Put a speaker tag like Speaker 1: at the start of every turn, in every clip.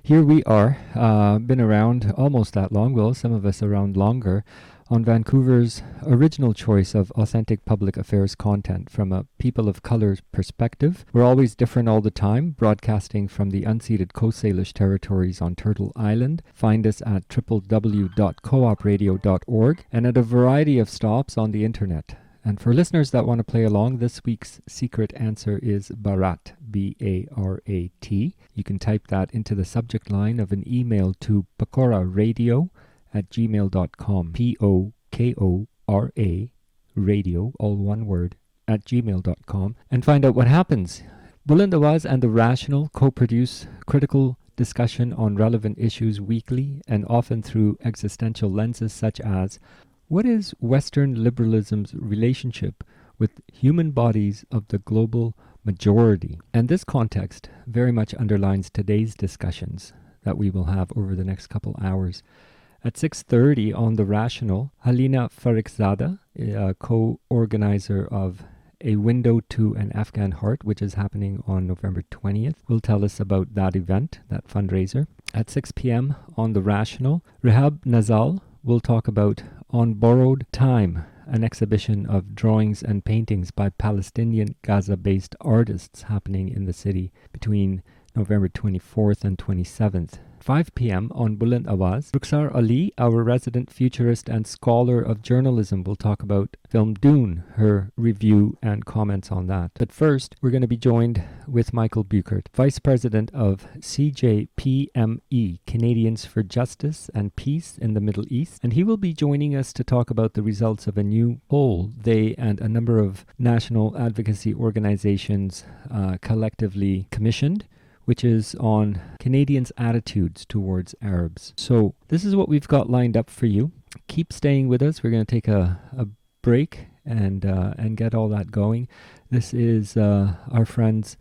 Speaker 1: Here we are, been around almost that long, well, some of us around longer, on Vancouver's original choice of authentic public affairs content from a people of color perspective. We're always different all the time, broadcasting from the unceded Coast Salish territories on Turtle Island. Find us at www.coopradio.org and at a variety of stops on the internet. And for listeners that want to play along, this week's secret answer is Barat, B-A-R-A-T. You can type that into the subject line of an email to pakoraradio@gmail.com, P-O-K-O-R-A, radio, all one word, at gmail.com, and find out what happens. Bulland Awaaz and The Rational co-produce critical discussion on relevant issues weekly and often through existential lenses such as: what is Western liberalism's relationship with human bodies of the global majority? And this context very much underlines today's discussions that we will have over the next couple hours. At 6:30 on The Rational, Halina Farikzada, a co-organizer of A Window to an Afghan Heart, which is happening on November 20th, will tell us about that event, that fundraiser. At 6 p.m. on The Rational, Rehab Nazal will talk about On Borrowed Time, an exhibition of drawings and paintings by Palestinian Gaza-based artists happening in the city between November 24th and 27th. 5 p.m. on Bulland Awaaz, Rukhsar Ali, our resident futurist and scholar of journalism, will talk about film Dune, her review and comments on that. But first, we're going to be joined with Michael Bueckert, Vice President of CJPME, Canadians for Justice and Peace in the Middle East, and he will be joining us to talk about the results of a new poll they and a number of national advocacy organizations collectively commissioned, which is on Canadians' attitudes towards Arabs. So this is what we've got lined up for you. Keep staying with us. We're going to take a break and get all that going. This is our friends.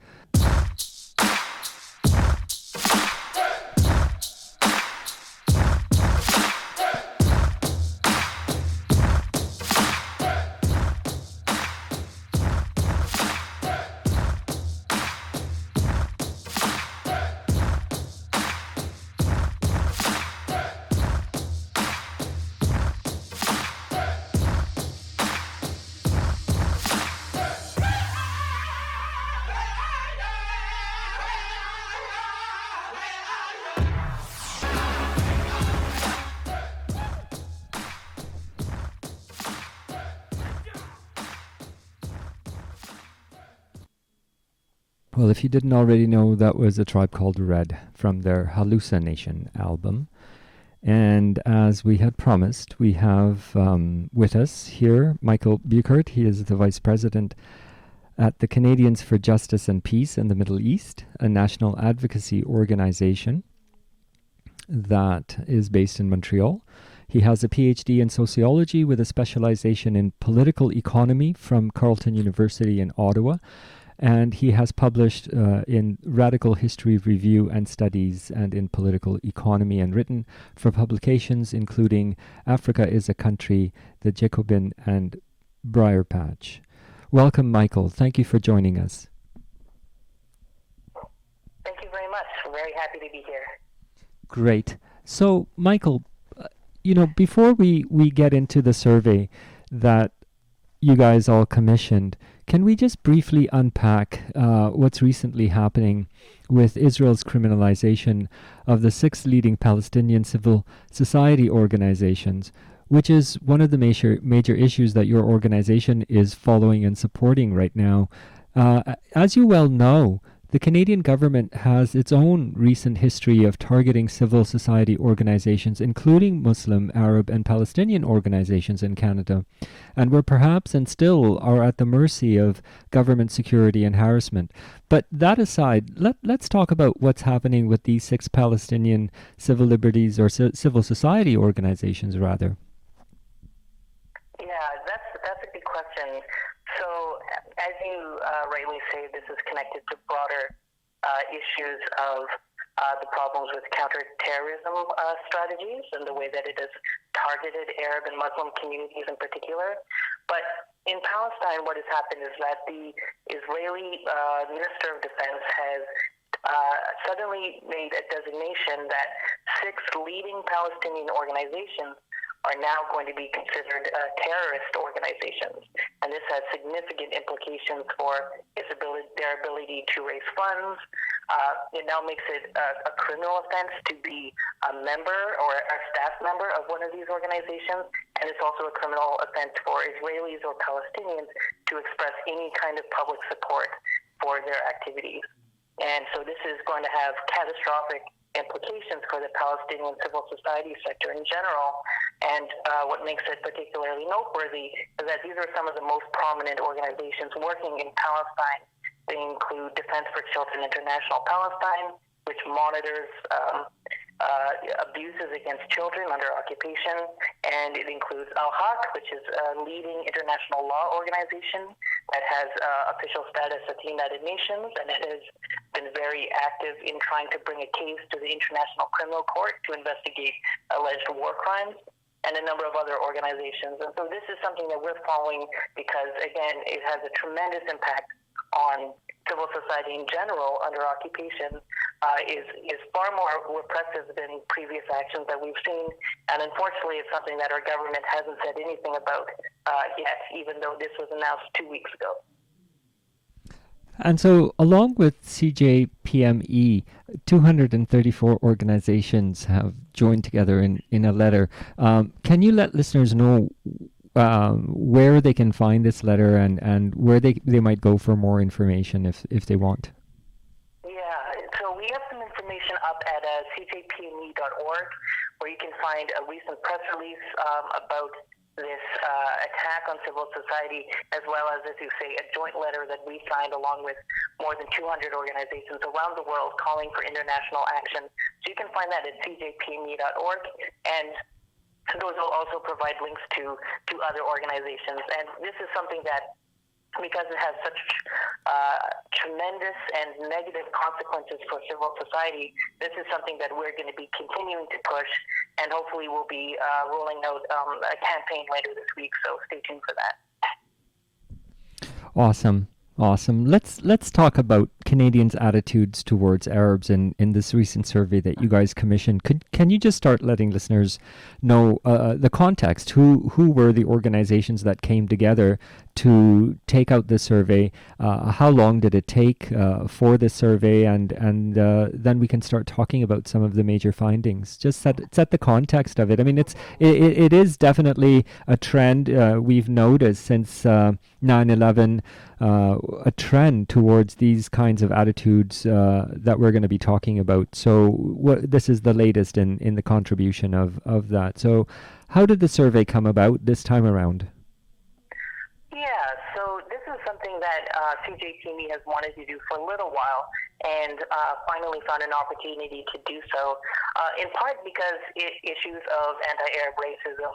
Speaker 1: Well, if you didn't already know, that was A Tribe Called Red from their Hallucination album. And as we had promised, we have with us here Michael Bueckert. He is the Vice President at the Canadians for Justice and Peace in the Middle East, a national advocacy organization that is based in Montreal. He has a PhD in sociology with a specialization in political economy from Carleton University in Ottawa. And he has published in Radical History Review and Studies and in Political Economy, and written for publications including Africa is a Country, The Jacobin, and Briarpatch. Welcome, Michael. Thank you for joining us.
Speaker 2: Thank you very much. I'm very happy to be here.
Speaker 1: Great. So, Michael, before we get into the survey that you guys all commissioned, can we just briefly unpack what's recently happening with Israel's criminalization of the 6 leading Palestinian civil society organizations, which is one of the major issues that your organization is following and supporting right now? As you well know, the Canadian government has its own recent history of targeting civil society organizations, including Muslim, Arab, and Palestinian organizations in Canada, and were perhaps and still are at the mercy of government security and harassment. But that aside, let's talk about what's happening with these 6 Palestinian civil liberties or civil society organizations, rather.
Speaker 2: Yeah, that's a good question. So, as you rightly say, this is connected to broader issues of the problems with counterterrorism strategies and the way that it has targeted Arab and Muslim communities in particular. But in Palestine, what has happened is that the Israeli Minister of Defense has suddenly made a designation that 6 leading Palestinian organizations are now going to be considered terrorist organizations. And this has significant implications for their ability to raise funds. It now makes it a criminal offense to be a member or a staff member of one of these organizations. And it's also a criminal offense for Israelis or Palestinians to express any kind of public support for their activities. And so this is going to have catastrophic implications for the Palestinian civil society sector in general. And what makes it particularly noteworthy is that these are some of the most prominent organizations working in Palestine. They include Defense for Children International Palestine, which monitors abuses against children under occupation, and it includes Al-Haq, which is a leading international law organization that has official status at the United Nations, and it has been very active in trying to bring a case to the International Criminal Court to investigate alleged war crimes, and a number of other organizations. And so this is something that we're following because, again, it has a tremendous impact on civil society in general under occupation, is far more repressive than previous actions that we've seen. And unfortunately, it's something that our government hasn't said anything about yet, even though this was announced 2 weeks ago.
Speaker 1: And so, along with CJPME, 234 organizations have joined together in a letter. Can you let listeners know where they can find this letter and where they might go for more information if they want?
Speaker 2: Yeah, so we have some information up at cjpme.org, where you can find a recent press release about this attack on civil society, as well as you say, a joint letter that we signed along with more than 200 organizations around the world calling for international action. So you can find that at cjpme.org, and those will also provide links to other organizations. And this is something that, because it has such tremendous and negative consequences for civil society, this is something that we're going to be continuing to push, and hopefully we'll be rolling out a campaign later this week, so stay tuned for that.
Speaker 1: Awesome. Let's talk about Canadians' attitudes towards Arabs in this recent survey that you guys commissioned. Can you just start letting listeners know the context? Who were the organizations that came together to take out this survey? How long did it take for this survey? And then we can start talking about some of the major findings. Just set the context of it. I mean, it is definitely a trend we've noticed since 9/11. A trend towards these kinds of attitudes that we're going to be talking about. So this is the latest in the contribution of that. So how did the survey come about this time around?
Speaker 2: Yeah, so this is something that CJPME has wanted to do for a little while, and finally found an opportunity to do so, in part because issues of anti-Arab racism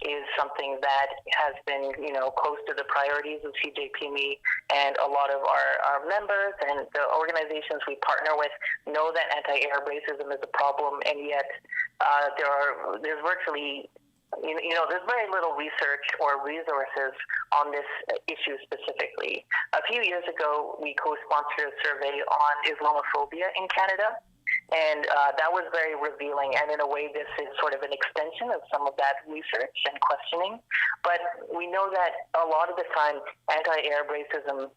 Speaker 2: is something that has been, close to the priorities of CJPME, and a lot of our members and the organizations we partner with know that anti-Arab racism is a problem, and yet there's virtually there's very little research or resources on this issue specifically. A few years ago, we co-sponsored a survey on Islamophobia in Canada, and that was very revealing. And in a way, this is sort of an extension of some of that research and questioning. But we know that a lot of the time, anti-Arab racism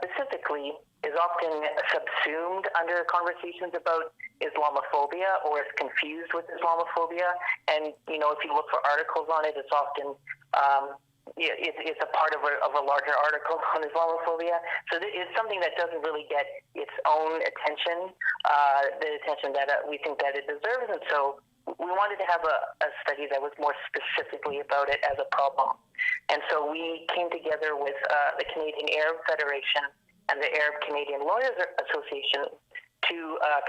Speaker 2: specifically is often subsumed under conversations about Islamophobia, or is confused with Islamophobia. And, if you look for articles on it, it's often it's a part of a larger article on Islamophobia. So it's something that doesn't really get its own attention, the attention that we think that it deserves. And so we wanted to have a study that was more specifically about it as a problem. And so we came together with the Canadian Arab Federation and the Arab Canadian Lawyers Association to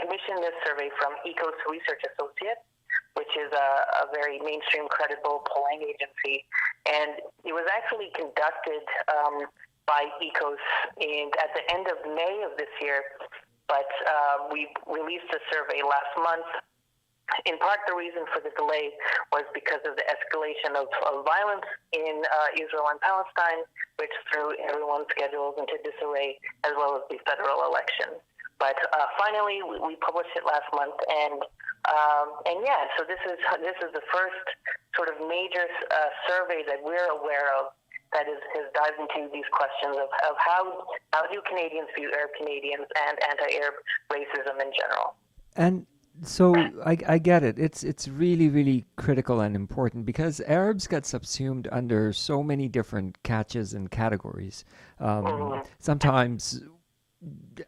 Speaker 2: commission this survey from ECOS Research Associates, which is a very mainstream, credible polling agency. And it was actually conducted by ECOS at the end of May of this year, but we released the survey last month. In part, the reason for the delay was because of the escalation of violence in Israel and Palestine, which threw everyone's schedules into disarray, as well as the federal election. But finally, we published it last month, and yeah, so this is the first sort of major survey that we're aware of that has dived into these questions of how do Canadians view Arab Canadians and anti-Arab racism in general.
Speaker 1: And so I get it. It's really, really critical and important because Arabs get subsumed under so many different catches and categories. Sometimes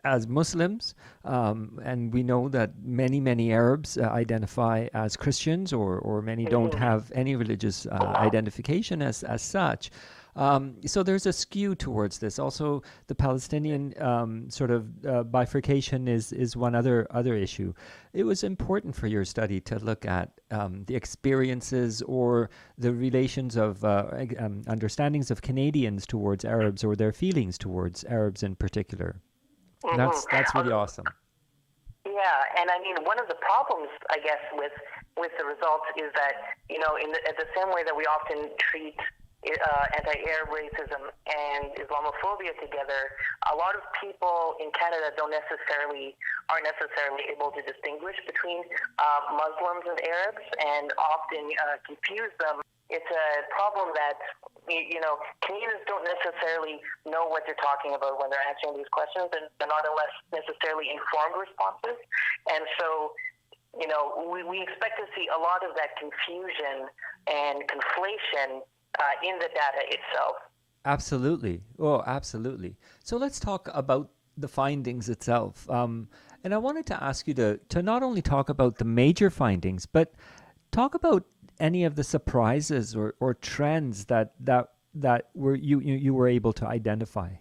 Speaker 1: as Muslims, and we know that many Arabs identify as Christians, or many don't have any religious identification as such. So there's a skew towards this. Also, the Palestinian sort of bifurcation is one other issue. It was important for your study to look at the experiences or the relations of understandings of Canadians towards Arabs, or their feelings towards Arabs in particular. That's really awesome.
Speaker 2: Yeah, and I mean, one of the problems, I guess, with the results is that, in the same way that we often treat anti-Arab racism and Islamophobia together, a lot of people in Canada aren't necessarily able to distinguish between Muslims and Arabs, and often confuse them. It's a problem that Canadians don't necessarily know what they're talking about when they're answering these questions, and they're not unless necessarily informed responses. And so, we expect to see a lot of that confusion and conflation in the data itself.
Speaker 1: Absolutely. Oh, absolutely. So let's talk about the findings itself. And I wanted to ask you to not only talk about the major findings, but talk about any of the surprises or trends that were you were able to identify.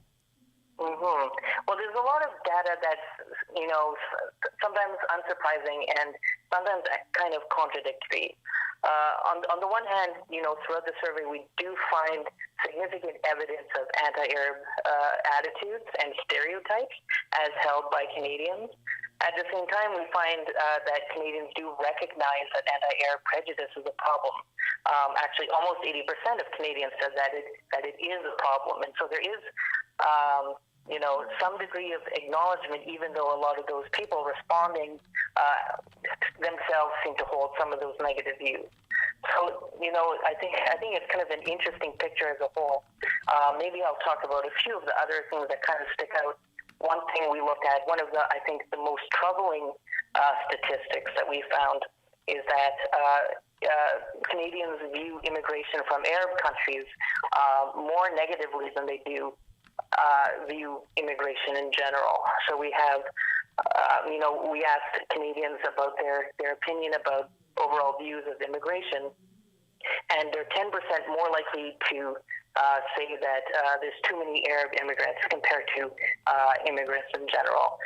Speaker 2: Well, there's a lot of data that's sometimes unsurprising and sometimes kind of contradictory. On the one hand, throughout the survey, we do find significant evidence of anti-Arab attitudes and stereotypes as held by Canadians. At the same time, we find that Canadians do recognize that anti-Arab prejudice is a problem. Actually, almost 80% of Canadians said that it is a problem, and so there is some degree of acknowledgement, even though a lot of those people responding themselves seem to hold some of those negative views. So, I think it's kind of an interesting picture as a whole. Maybe I'll talk about a few of the other things that kind of stick out. One thing we looked at, one of the, I think, the most troubling statistics that we found is that Canadians view immigration from Arab countries more negatively than they do view immigration in general. So we have, we asked Canadians about their opinion about overall views of immigration, and they're 10% more likely to say that there's too many Arab immigrants compared to immigrants in general.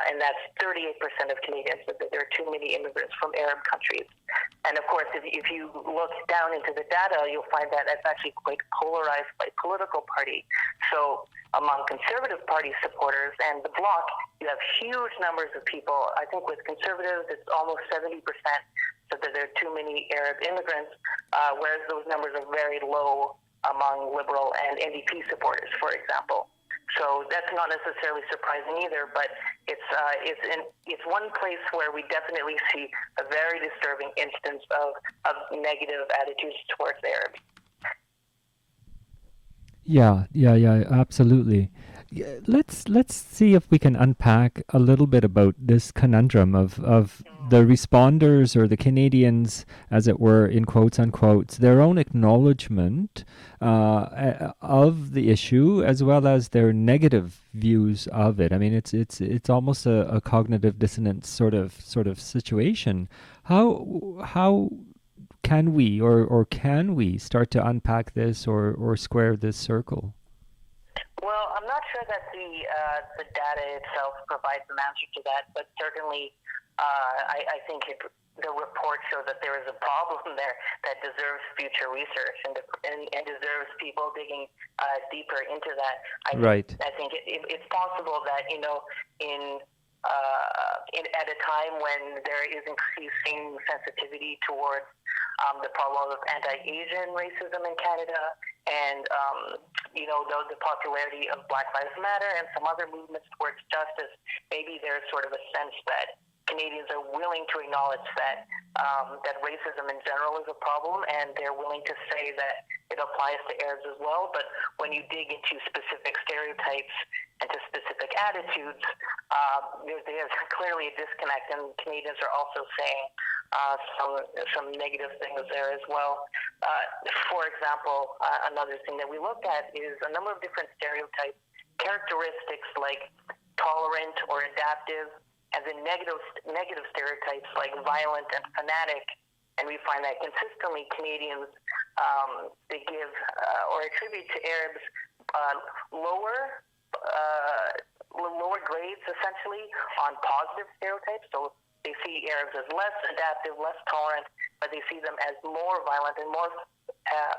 Speaker 2: And that's 38% of Canadians said that there are too many immigrants from Arab countries. And of course, if you look down into the data, you'll find that that's actually quite polarized by political party. So among Conservative Party supporters and the Bloc, you have huge numbers of people. I think with Conservatives, it's almost 70% said that there are too many Arab immigrants, whereas those numbers are very low among Liberal and NDP supporters, for example. So that's not necessarily surprising either, but it's one place where we definitely see a very disturbing instance of negative attitudes towards Arabs.
Speaker 1: Yeah, absolutely. Yeah, let's see if we can unpack a little bit about this conundrum of the responders, or the Canadians, as it were, in quotes unquotes, their own acknowledgement of the issue, as well as their negative views of it. I mean, it's almost a cognitive dissonance sort of situation. How can we or can we start to unpack this or square this circle?
Speaker 2: Well, I'm not sure that the data itself provides an answer to that, but certainly I think the report shows that there is a problem there that deserves future research and deserves people digging deeper into that. I think it's possible that at a time when there is increasing sensitivity towards the problem of anti-Asian racism in Canada, and the popularity of Black Lives Matter and some other movements towards justice. Maybe there's sort of a sense that Canadians are willing to acknowledge that that racism in general is a problem, and they're willing to say that it applies to Arabs as well. But when you dig into specific stereotypes and to specific attitudes, there's clearly a disconnect, and Canadians are also saying some negative things there as well. For example, another thing that we look at is a number of different stereotypes, characteristics like tolerant or adaptive, and then negative stereotypes like violent and fanatic. And we find that consistently Canadians, they give or attribute to Arabs lower grades, essentially, on positive stereotypes. So they see Arabs as less adaptive, less tolerant, but they see them as more violent and more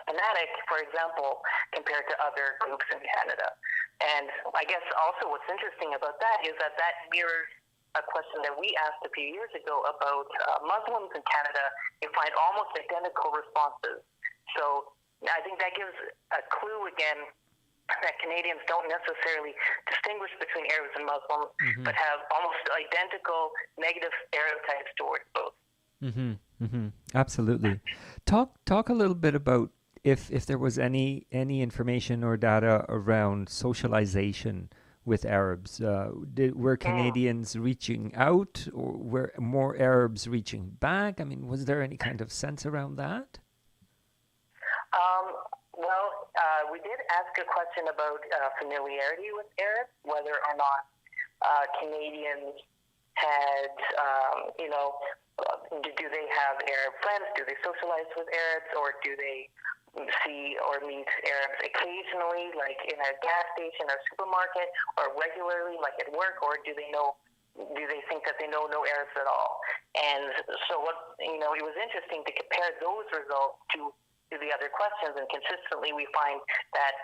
Speaker 2: fanatic, for example, compared to other groups in Canada. And I guess also what's interesting about that is that mirrors a question that we asked a few years ago about Muslims in Canada. You find almost identical responses. So I think that gives a clue again that Canadians don't necessarily distinguish between Arabs and Muslims, but have almost identical negative stereotypes towards both.
Speaker 1: Absolutely. Talk a little bit about if there was any information or data around socialization with Arabs. Were Canadians reaching out, or were more Arabs reaching back? I mean, was there any kind of sense around that?
Speaker 2: We did ask a question about familiarity with Arabs, whether or not Canadians had, do they have Arab friends? Do they socialize with Arabs, or do they see or meet Arabs occasionally, like in a gas station or supermarket, or regularly, like at work, or do they think that they know no Arabs at all? And so it was interesting to compare those results to the other questions, and consistently we find that,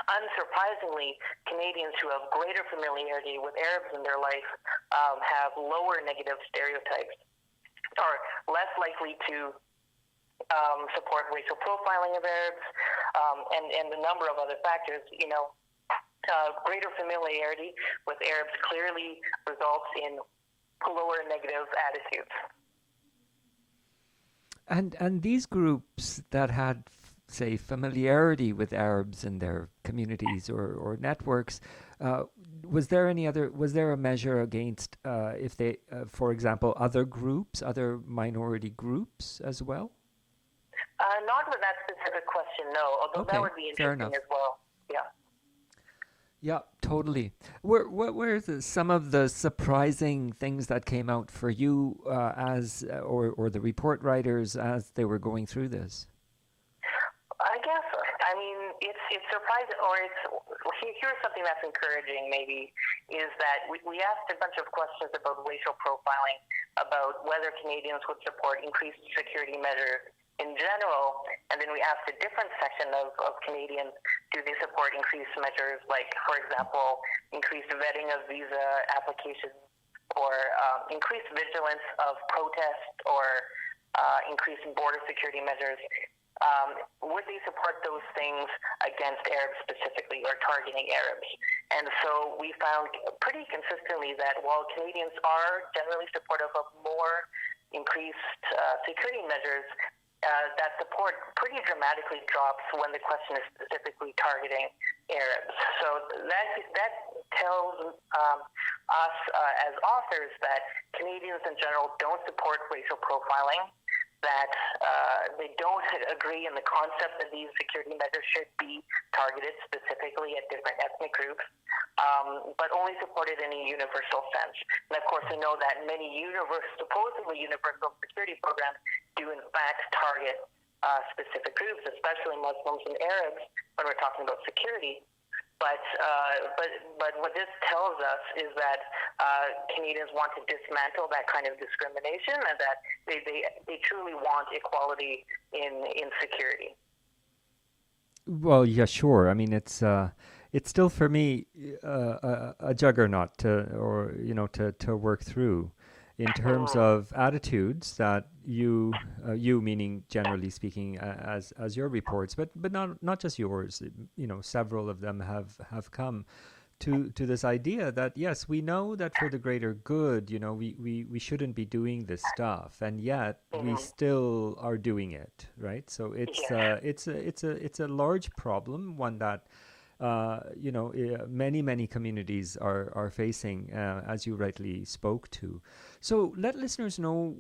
Speaker 2: unsurprisingly, Canadians who have greater familiarity with Arabs in their life have lower negative stereotypes, are less likely to support racial profiling of Arabs, and a number of other factors. Greater familiarity with Arabs clearly results in lower negative attitudes.
Speaker 1: And these groups that had, say, familiarity with Arabs in their communities or networks, was there a measure against if they, for example, other minority groups as well?
Speaker 2: Not with that specific question, no. Although that would be interesting as well. Yeah.
Speaker 1: Yeah, totally. What were some of the surprising things that came out for you or the report writers as they were going through this?
Speaker 2: I guess, it's surprising, or here's something that's encouraging maybe, is that we asked a bunch of questions about racial profiling, about whether Canadians would support increased security measures in general, and then we asked a different section of Canadians, do they support increased measures like, for example, increased vetting of visa applications, or increased vigilance of protests, or increased border security measures? Would they support those things against Arabs specifically, or targeting Arabs? And so we found pretty consistently that while Canadians are generally supportive of more increased security measures, that support pretty dramatically drops when the question is specifically targeting Arabs. So that tells us as authors that Canadians in general don't support racial profiling, that they don't agree in the concept that these security measures should be targeted specifically at different ethnic groups, but only supported in a universal sense. And of course, we know that many supposedly universal security programs do in fact target specific groups, especially Muslims and Arabs, when we're talking about security. But what this tells us is that Canadians want to dismantle that kind of discrimination, and that they truly want equality in security.
Speaker 1: Well, yeah, sure. I mean, it's still for me a juggernaut to work through. in terms of attitudes that you meaning generally speaking, as your reports, but not just yours. Several of them have come to this idea that yes, we know that for the greater good, we shouldn't be doing this stuff, and yet we still are doing it, right? So it's a large problem, one that many communities are facing, as you rightly spoke to. So let listeners know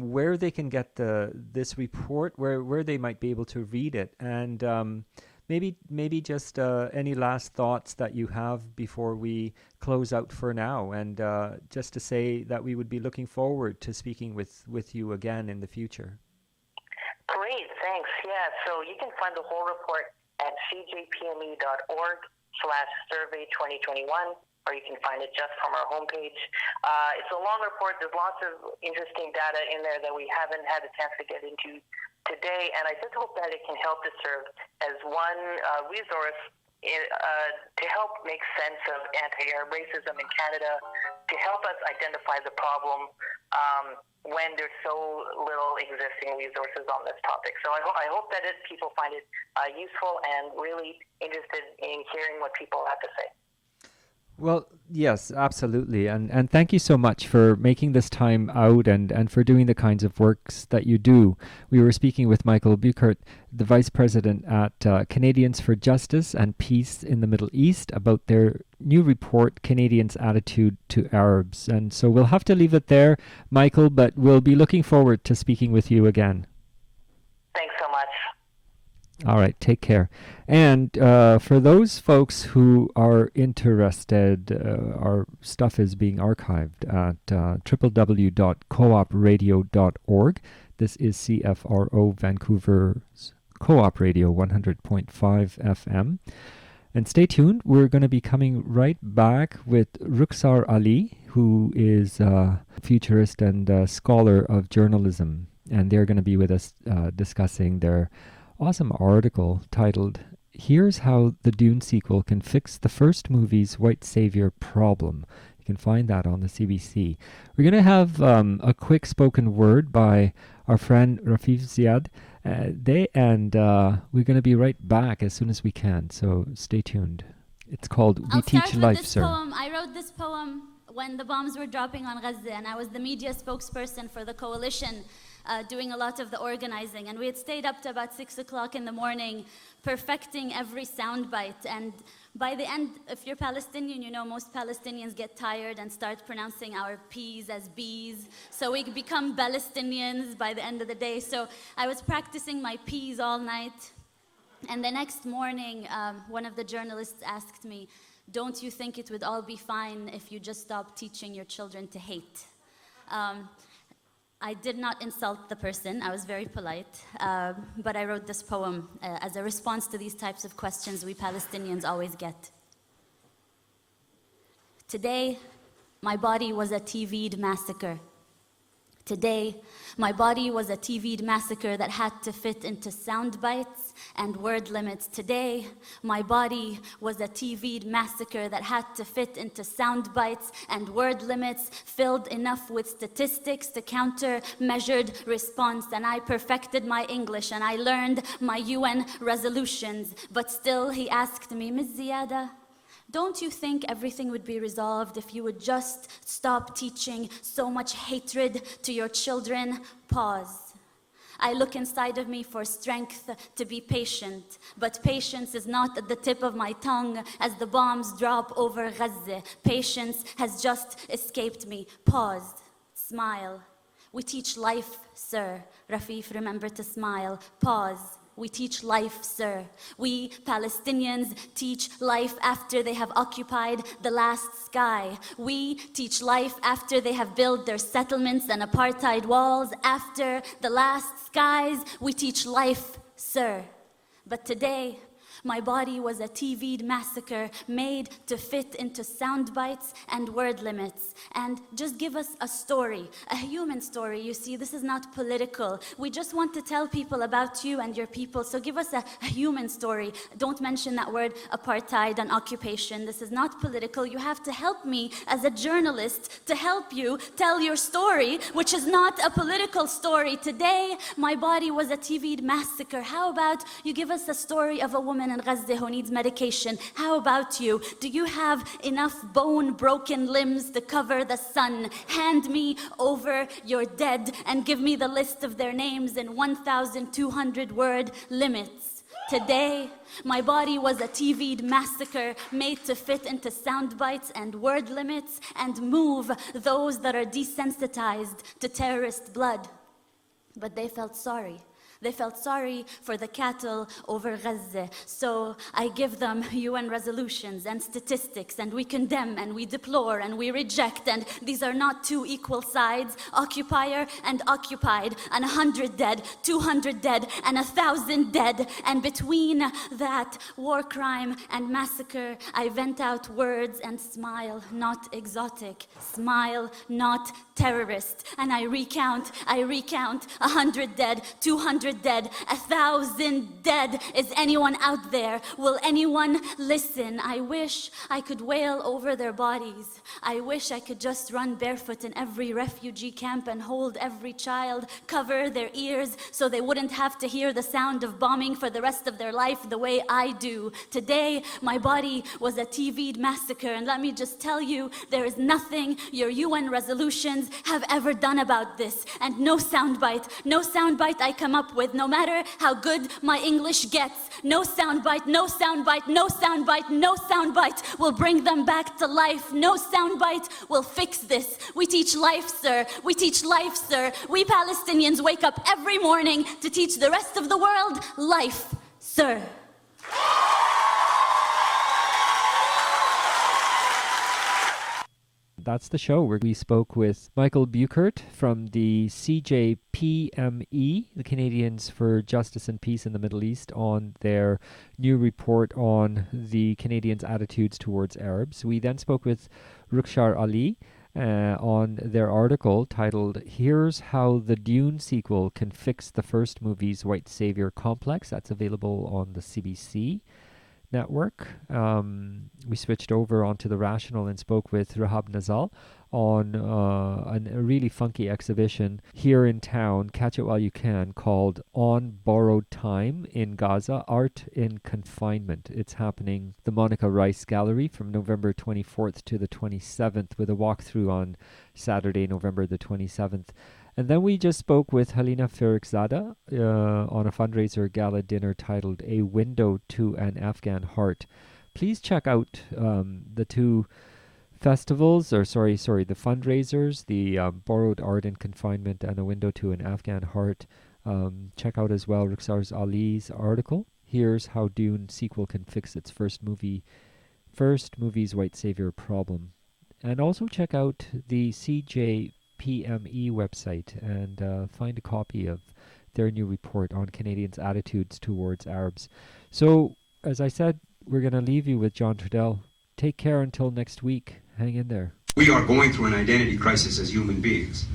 Speaker 1: where they can get this report, where they might be able to read it, and maybe just any last thoughts that you have before we close out for now, and just to say that we would be looking forward to speaking with you again in the future.
Speaker 2: Great, thanks. Yeah, so you can find the whole report at cjpme.org/survey2021, or you can find it just from our homepage. It's a long report. There's lots of interesting data in there that we haven't had a chance to get into today, and I just hope that it can help to serve as one resource to help make sense of anti-Arab racism in Canada, to help us identify the problem when there's so little existing resources on this topic. So I hope that people find it useful and really interested in hearing what people have to say.
Speaker 1: Well, yes, absolutely. And thank you so much for making this time out and for doing the kinds of works that you do. We were speaking with Michael Bueckert, the Vice President at Canadians for Justice and Peace in the Middle East, about their new report, Canadians' Attitude to Arabs. And so we'll have to leave it there, Michael, but we'll be looking forward to speaking with you again.
Speaker 2: Thanks so much.
Speaker 1: All right, take care. And for those folks who are interested, our stuff is being archived at www.coopradio.org. This is CFRO Vancouver's Co-op Radio 100.5 FM. And stay tuned. We're going to be coming right back with Rukhsar Ali, who is a futurist and a scholar of journalism. And they're going to be with us discussing their awesome article titled, "Here's How the Dune Sequel Can Fix the First Movie's White Savior Problem." You can find that on the CBC. We're going to have a quick spoken word by our friend Rafif Ziad. We're going to be right back as soon as we can, so stay tuned. It's called We Teach Life, Sir.
Speaker 3: I wrote this poem when the bombs were dropping on Gaza, and I was the media spokesperson for the coalition, doing a lot of the organizing, and we had stayed up to about 6 o'clock in the morning perfecting every soundbite. And by the end, if you're Palestinian, you know most Palestinians get tired and start pronouncing our P's as B's, so we become Palestinians by the end of the day. So I was practicing my P's all night, and the next morning one of the journalists asked me, "Don't you think it would all be fine if you just stopped teaching your children to hate?" I did not insult the person. I was very polite, but I wrote this poem as a response to these types of questions we Palestinians always get. Today, my body was a TV'd massacre. Today, my body was a TV'd massacre that had to fit into sound bites and word limits. Today, my body was a TV'd massacre that had to fit into sound bites and word limits, filled enough with statistics to counter measured response. And I perfected my English and I learned my UN resolutions. But still, he asked me, "Ms. Ziyada, don't you think everything would be resolved if you would just stop teaching so much hatred to your children?" Pause. I look inside of me for strength to be patient, but patience is not at the tip of my tongue as the bombs drop over Gaza. Patience has just escaped me. Pause. Smile. We teach life, sir. Rafif, remember to smile. Pause. We teach life, sir. We Palestinians teach life after they have occupied the last sky. We teach life after they have built their settlements and apartheid walls. After the last skies, we teach life, sir. But today, My body was a TV'd massacre made to fit into sound bites and word limits. And just give us a story, a human story. You see, this is not political. We just want to tell people about you and your people. So give us a human story. Don't mention that word apartheid and occupation. This is not political. You have to help me as a journalist to help you tell your story, which is not a political story. Today, my body was a TV'd massacre. How about you give us a story of a woman in Gaza who needs medication? How about you? Do you have enough bone-broken limbs to cover the sun? Hand me over your dead and give me the list of their names in 1,200 word limits. Today, my body was a TV'd massacre made to fit into sound bites and word limits and move those that are desensitized to terrorist blood. But they felt sorry. They felt sorry for the cattle over Gaza. So I give them UN resolutions and statistics, and we condemn and we deplore and we reject. And these are not two equal sides, occupier and occupied, and 100 dead, 200 dead, and 1,000 dead. And between that war crime and massacre, I vent out words and smile, not exotic. Smile, not terrorist. And I recount 100 dead, 200 dead, 1,000 dead. Is anyone out there? Will anyone listen? I wish I could wail over their bodies. I wish I could just run barefoot in every refugee camp and hold every child, cover their ears so they wouldn't have to hear the sound of bombing for the rest of their life the way I do. Today, my body was a TV'd massacre, and let me just tell you, there is nothing your UN resolutions have ever done about this. And no soundbite I come up with, no matter how good my English gets, no soundbite will bring them back to life. No soundbite will fix this. We teach life, sir. We teach life, sir. We Palestinians wake up every morning to teach the rest of the world life, sir.
Speaker 1: That's the show where we spoke with Michael Bueckert from the CJPME, the Canadians for Justice and Peace in the Middle East, on their new report on the Canadians' attitudes towards Arabs. We then spoke with Rukhsar Ali on their article titled "Here's How the Dune Sequel Can Fix the First Movie's White Savior Complex." That's available on the CBC network. We switched over onto The Rational and spoke with Rahab Nazal on a really funky exhibition here in town, catch it while you can, called On Borrowed Time in Gaza, Art in Confinement. It's happening at the Monica Rice Gallery from November 24th to the 27th, with a walkthrough on Saturday, November the 27th. And then we just spoke with Halina Farrokhzada on a fundraiser gala dinner titled A Window to an Afghan Heart. Please check out the two festivals, the fundraisers, the Borrowed Art in Confinement and A Window to an Afghan Heart. Check out as well Rukhsar Ali's article, Here's How Dune Sequel Can Fix Its First Movie's White Savior Problem. And also check out the CJPME website and find a copy of their new report on Canadians' attitudes towards Arabs. So, as I said, we're going to leave you with John Trudell. Take care until next week. Hang in there.
Speaker 4: We are going through an identity crisis as human beings.